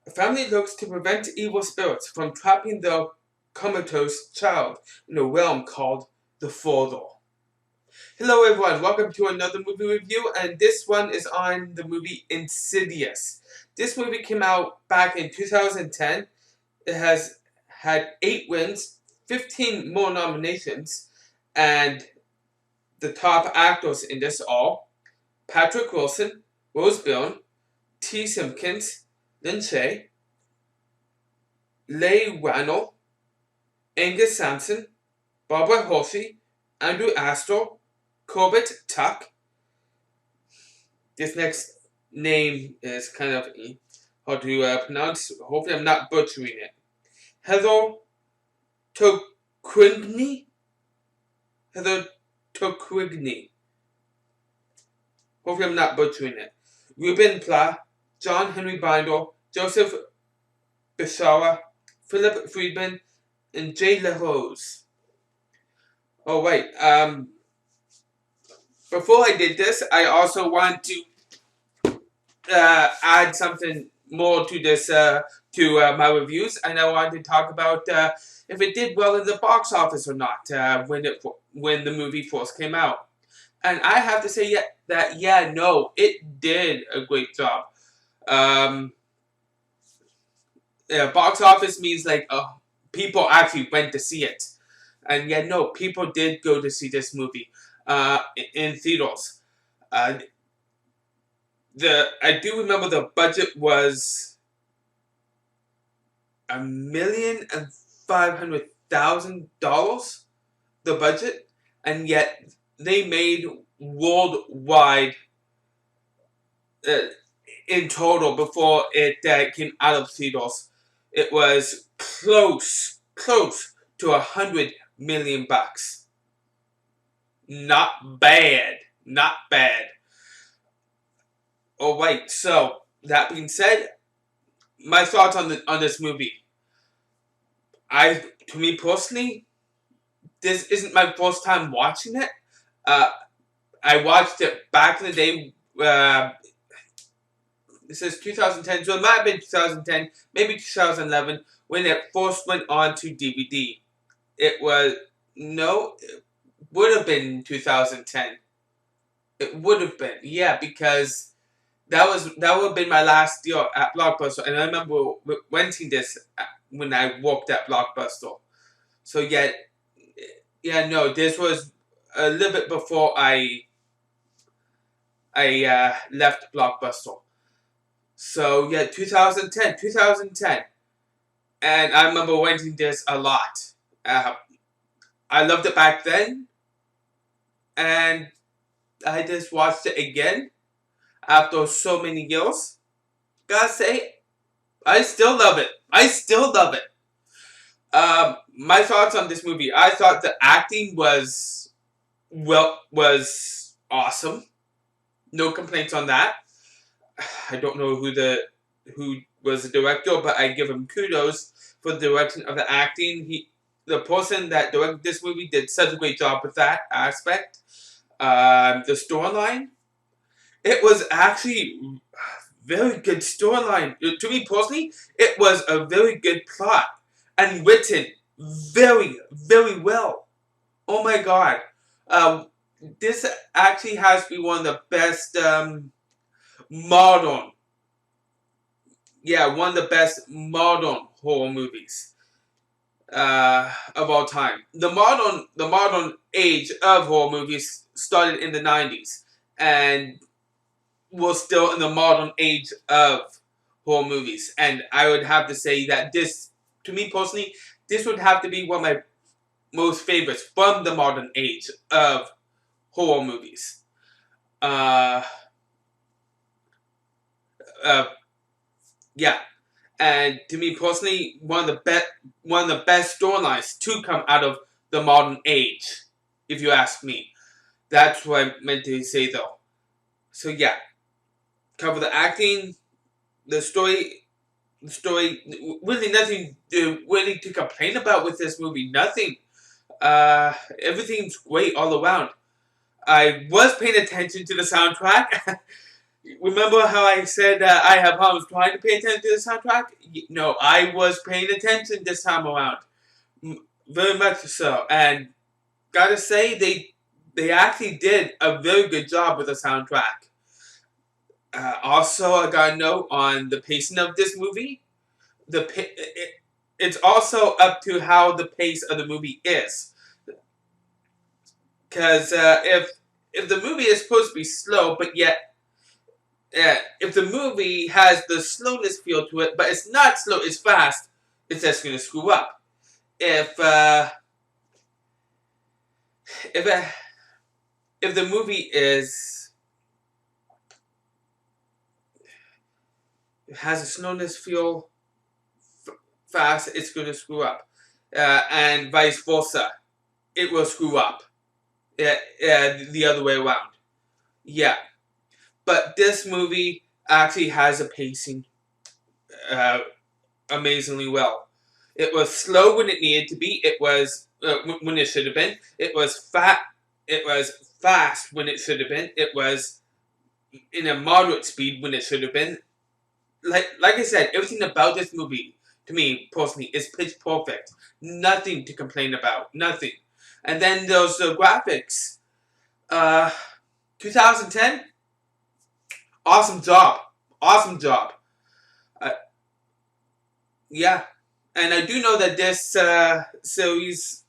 A family looks to prevent evil spirits from trapping their comatose child in a realm called the Fordor. Hello everyone, welcome to another movie review, and this one is on the movie Insidious. This movie came out back in 2010. It has had 8 wins, 15 more nominations, and the top actors in this are Patrick Wilson, Rose Byrne, T. Simpkins, Lin Shaye, Leigh Whannell, Angus Sampson, Barbara Hershey, Andrew Astor, Corbett Tuck. This next name is kind of hard to pronounce. Hopefully I'm not butchering it. Heather Toquigney? Heather Toquigney. Hopefully I'm not butchering it. Ruben Pla, John Henry Binder, Joseph Bishara, Philip Friedman, and Jay LaRose. Oh wait, before I did this, I also want to add something more to this, to my reviews, and I wanted to talk about if it did well in the box office or not when the movie first came out. And I have to say no, it did a great job. Box office means like people actually went to see it, and people did go to see this movie in theaters. I do remember the budget was $1,500,000. The budget, and yet they made worldwide in total before it came out of theaters. It was close to $100 million. Not bad. Alright, so that being said, my thoughts on this movie. To me personally, this isn't my first time watching it. I watched it back in the day. This is 2010, so it might have been 2010, maybe 2011, when it first went on to DVD. It would have been 2010. It would have been, because that would have been my last year at Blockbuster, and I remember renting this when I worked at Blockbuster. So this was a little bit before I left Blockbuster. So 2010, and I remember renting this a lot. I loved it back then, and I just watched it again after so many years. Gotta say, I still love it. My thoughts on this movie. I thought the acting was awesome. No complaints on that. I don't know who was the director, but I give him kudos for the direction of the acting. The person that directed this movie did such a great job with that aspect. The storyline, it was actually very good storyline. To me personally, it was a very good plot and written very, very well. Oh my god. This actually has to be one of the best modern horror movies of all time. The modern age of horror movies started in the 90s, and we're still in the modern age of horror movies. And I would have to say that this, to me personally, this would have to be one of my most favorites from the modern age of horror movies. And to me personally, one of the best storylines to come out of the modern age, if you ask me. That's what I meant to say, though. So cover the acting, the story. Really nothing really to complain about with this movie. Nothing. Everything's great all around. I was paying attention to the soundtrack. Remember how I said I have problems trying to pay attention to the soundtrack? No, I was paying attention this time around. Very much so. And gotta say, they actually did a very good job with the soundtrack. Also, I got a note on the pacing of this movie. It's also up to how the pace of the movie is. Because if the movie is supposed to be slow, but yet if the movie has the slowness feel to it, but it's not slow, it's fast, it's just going to screw up. If if the movie has a slowness feel fast, it's going to screw up, and vice versa, it will screw up. The other way around. Yeah, but this movie actually has a pacing amazingly well. It was slow when it needed to be. It was when it should have been. It was fat. It was fast when it should have been. It was in a moderate speed when it should have been. Like I said, everything about this movie, to me personally, is pitch perfect. Nothing to complain about. Nothing. And then there's the graphics. 2010. Awesome job. Awesome job. Yeah. And I do know that this series,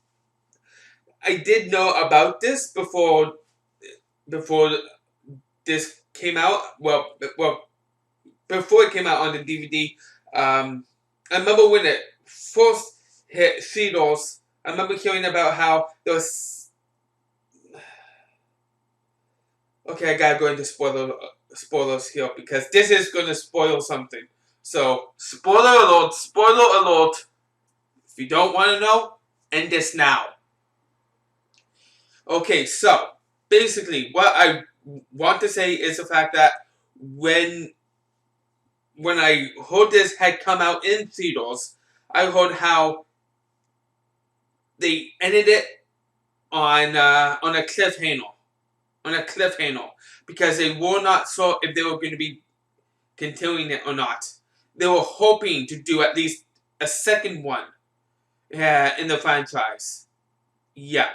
I did know about this before this came out. Well, before it came out on the DVD. I remember when it first hit theaters. I remember hearing about how there was. Okay, I gotta go into spoilers here because this is gonna spoil something. So, spoiler alert! Spoiler alert! If you don't want to know, end this now. Okay, so basically, what I want to say is the fact that when I heard this had come out in theaters, I heard how they ended it on a cliffhanger, because they were not sure if they were going to be continuing it or not. They were hoping to do at least a second one in the franchise. Yeah.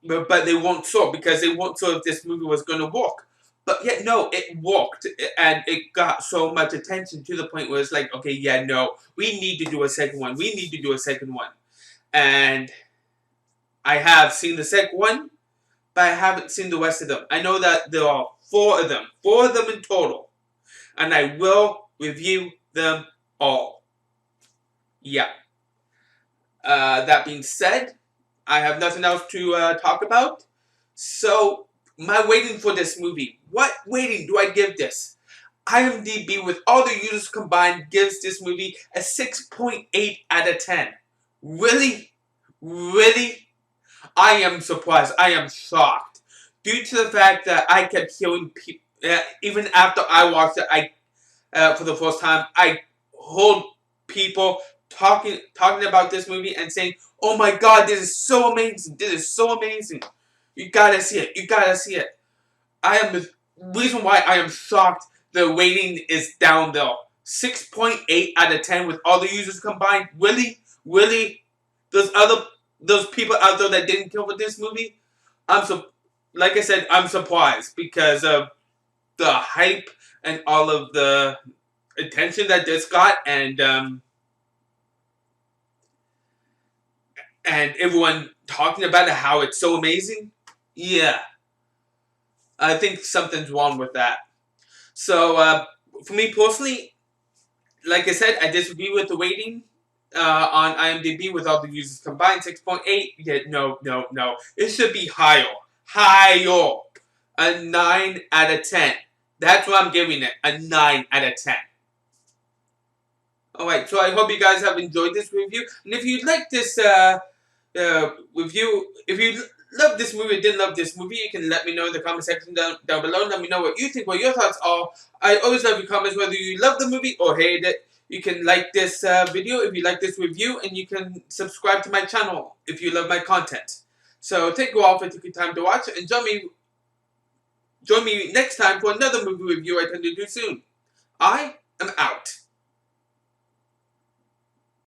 But they weren't sure because they weren't sure if this movie was going to work. But yet, no, it worked, and it got so much attention to the point where it's like, okay, yeah, no, we need to do a second one. We need to do a second one. And I have seen the second one, but I haven't seen the rest of them. I know that there are 4 of them in total, and I will review them all. Yeah. That being said, I have nothing else to talk about. So, my rating for this movie. What rating do I give this? IMDb, with all the users combined, gives this movie a 6.8 out of 10. Really? Really? I am surprised. I am shocked. Due to the fact that I kept hearing people, even after I watched it, for the first time, I heard people talking about this movie and saying, "Oh my God, this is so amazing! This is so amazing! You gotta see it! You gotta see it!" The reason why I am shocked. The rating is down there, 6.8 out of 10 with all the users combined. Really, really, those people out there that didn't kill for this movie. Like I said, I'm surprised because of the hype and all of the attention that this got, and everyone talking about it, how it's so amazing. Yeah, I think something's wrong with that. So for me personally, like I said, I disagree with the rating on IMDb with all the users combined. 6.8. Yeah, no. It should be higher. Higher. A 9 out of 10. That's what I'm giving it. A 9 out of 10. Alright, so I hope you guys have enjoyed this review. And if you'd like this review, if you love this movie or didn't love this movie, you can let me know in the comment section down below. Let me know what you think, what your thoughts are. I always love your comments, whether you love the movie or hate it. You can like this video if you like this review, and you can subscribe to my channel if you love my content. So thank you all for taking time to watch, and join me next time for another movie review I tend to do soon. I am out.